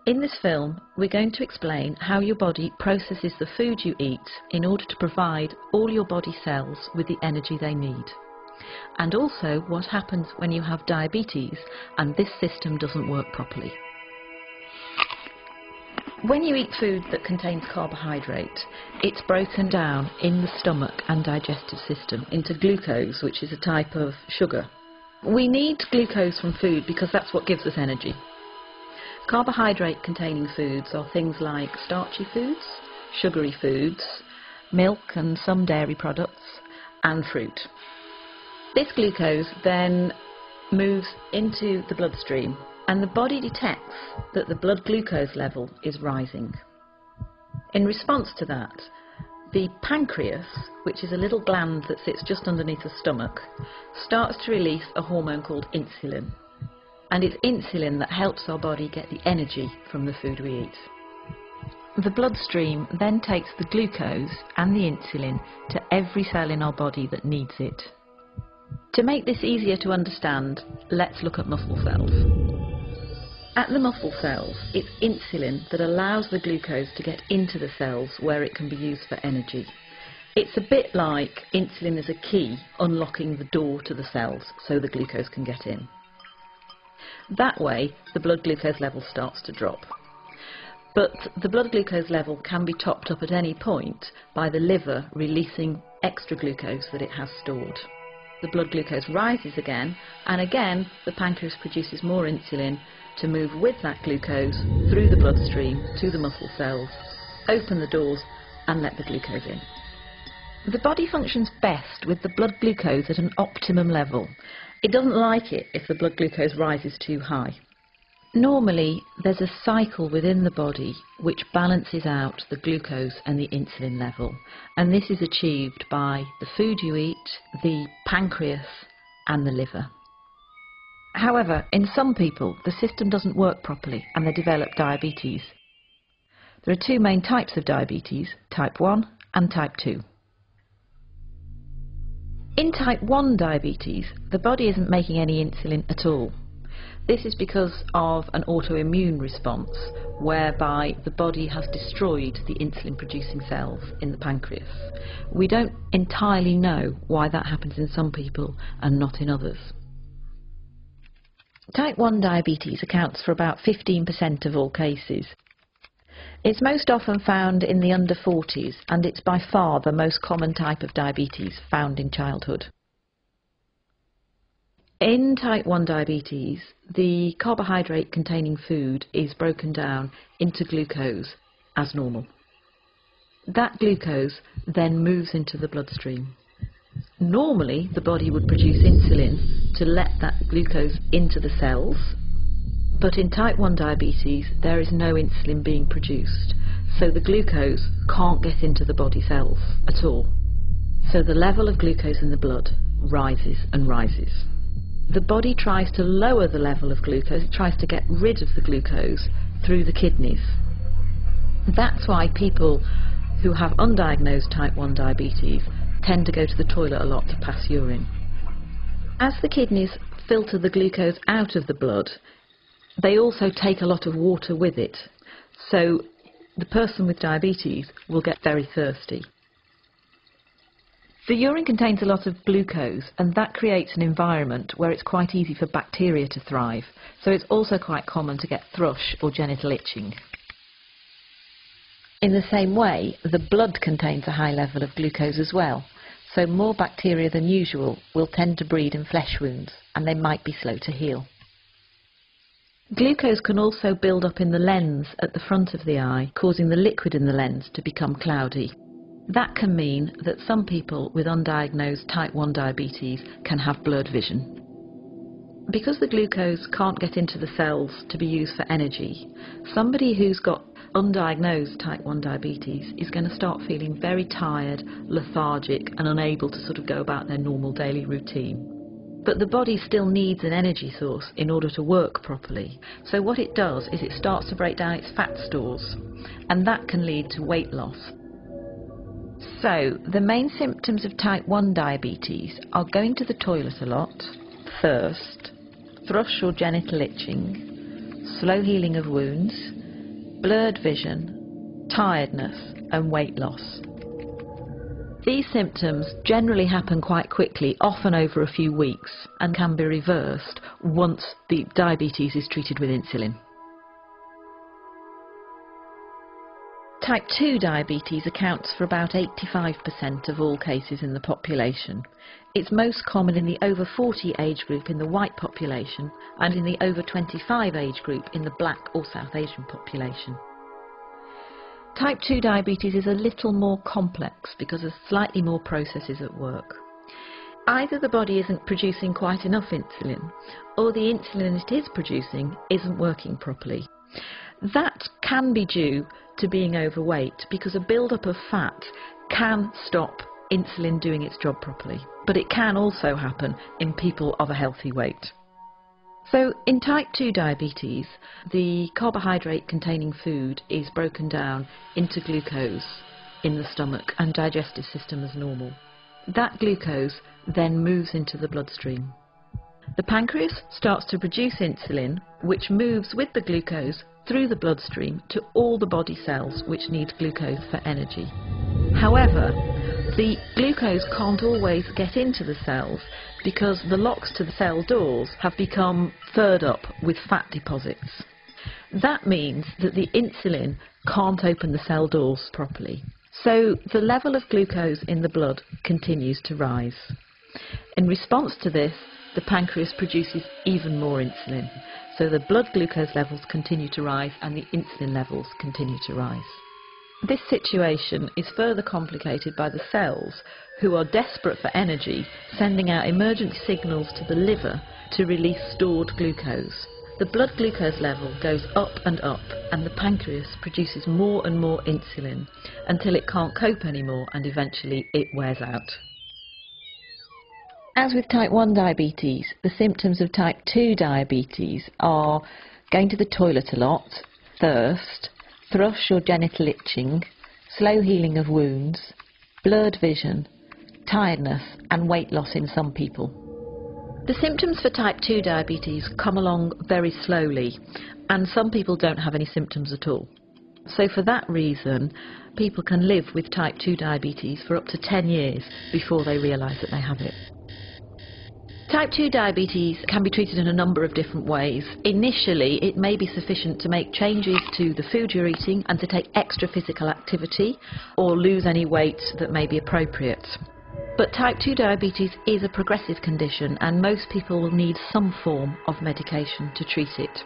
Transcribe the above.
In this film, we're going to explain how your body processes the food you eat in order to provide all your body cells with the energy they need. And also what happens when you have diabetes and this system doesn't work properly. When you eat food that contains carbohydrate, it's broken down in the stomach and digestive system into glucose, which is a type of sugar. We need glucose from food because that's what gives us energy. Carbohydrate-containing foods are things like starchy foods, sugary foods, milk and some dairy products, and fruit. This glucose then moves into the bloodstream, and the body detects that the blood glucose level is rising. In response to that, the pancreas, which is a little gland that sits just underneath the stomach, starts to release a hormone called insulin. And it's insulin that helps our body get the energy from the food we eat. The bloodstream then takes the glucose and the insulin to every cell in our body that needs it. To make this easier to understand, let's look at muscle cells. At the muscle cells, it's insulin that allows the glucose to get into the cells where it can be used for energy. It's a bit like insulin is a key unlocking the door to the cells so the glucose can get in. That way, the blood glucose level starts to drop. But the blood glucose level can be topped up at any point by the liver releasing extra glucose that it has stored. The blood glucose rises again, and again the pancreas produces more insulin to move with that glucose through the bloodstream to the muscle cells, open the doors and let the glucose in. The body functions best with the blood glucose at an optimum level. It doesn't like it if the blood glucose rises too high. Normally, there's a cycle within the body which balances out the glucose and the insulin level, and this is achieved by the food you eat, the pancreas and the liver. However, in some people, the system doesn't work properly and they develop diabetes. There are two main types of diabetes, type 1 and type 2. In type 1 diabetes, the body isn't making any insulin at all. This is because of an autoimmune response whereby the body has destroyed the insulin-producing cells in the pancreas. We don't entirely know why that happens in some people and not in others. Type 1 diabetes accounts for about 15% of all cases. It's most often found in the under 40s, and it's by far the most common type of diabetes found in childhood. In type 1 diabetes, the carbohydrate-containing food is broken down into glucose as normal. That glucose then moves into the bloodstream. Normally, the body would produce insulin to let that glucose into the cells, but in type 1 diabetes, there is no insulin being produced, so the glucose can't get into the body cells at all. So the level of glucose in the blood rises and rises. The body tries to lower the level of glucose, it tries to get rid of the glucose through the kidneys. That's why people who have undiagnosed type 1 diabetes tend to go to the toilet a lot to pass urine. As the kidneys filter the glucose out of the blood, they also take a lot of water with it, so the person with diabetes will get very thirsty. The urine contains a lot of glucose, and that creates an environment where it's quite easy for bacteria to thrive, so it's also quite common to get thrush or genital itching. In the same way, the blood contains a high level of glucose as well, so more bacteria than usual will tend to breed in flesh wounds, and they might be slow to heal. Glucose can also build up in the lens at the front of the eye, causing the liquid in the lens to become cloudy. That can mean that some people with undiagnosed type 1 diabetes can have blurred vision. Because the glucose can't get into the cells to be used for energy, somebody who's got undiagnosed type 1 diabetes is going to start feeling very tired, lethargic and unable to sort of go about their normal daily routine. But the body still needs an energy source in order to work properly. So what it does is it starts to break down its fat stores, and that can lead to weight loss. So the main symptoms of type 1 diabetes are going to the toilet a lot, thirst, thrush or genital itching, slow healing of wounds, blurred vision, tiredness and weight loss. These symptoms generally happen quite quickly, often over a few weeks, and can be reversed once the diabetes is treated with insulin. Type 2 diabetes accounts for about 85% of all cases in the population. It's most common in the over 40 age group in the white population and in the over 25 age group in the black or South Asian population. Type 2 diabetes is a little more complex because of slightly more processes at work. Either the body isn't producing quite enough insulin, or the insulin it is producing isn't working properly. That can be due to being overweight, because a build-up of fat can stop insulin doing its job properly, but it can also happen in people of a healthy weight. So in type 2 diabetes, the carbohydrate containing food is broken down into glucose in the stomach and digestive system as normal. That glucose then moves into the bloodstream. The pancreas starts to produce insulin, which moves with the glucose through the bloodstream to all the body cells which need glucose for energy. However, the glucose can't always get into the cells because the locks to the cell doors have become furred up with fat deposits. That means that the insulin can't open the cell doors properly. So the level of glucose in the blood continues to rise. In response to this, the pancreas produces even more insulin. So the blood glucose levels continue to rise and the insulin levels continue to rise. This situation is further complicated by the cells, who are desperate for energy, sending out emergency signals to the liver to release stored glucose. The blood glucose level goes up and the pancreas produces more and more insulin until it can't cope anymore and eventually it wears out. As with type 1 diabetes, the symptoms of type 2 diabetes are going to the toilet a lot, thirst, thrush or genital itching, slow healing of wounds, blurred vision, tiredness and weight loss in some people. The symptoms for type 2 diabetes come along very slowly, and some people don't have any symptoms at all. So for that reason, people can live with type 2 diabetes for up to 10 years before they realise that they have it. Type 2 diabetes can be treated in a number of different ways. Initially, it may be sufficient to make changes to the food you're eating and to take extra physical activity or lose any weight that may be appropriate. But type 2 diabetes is a progressive condition and most people will need some form of medication to treat it.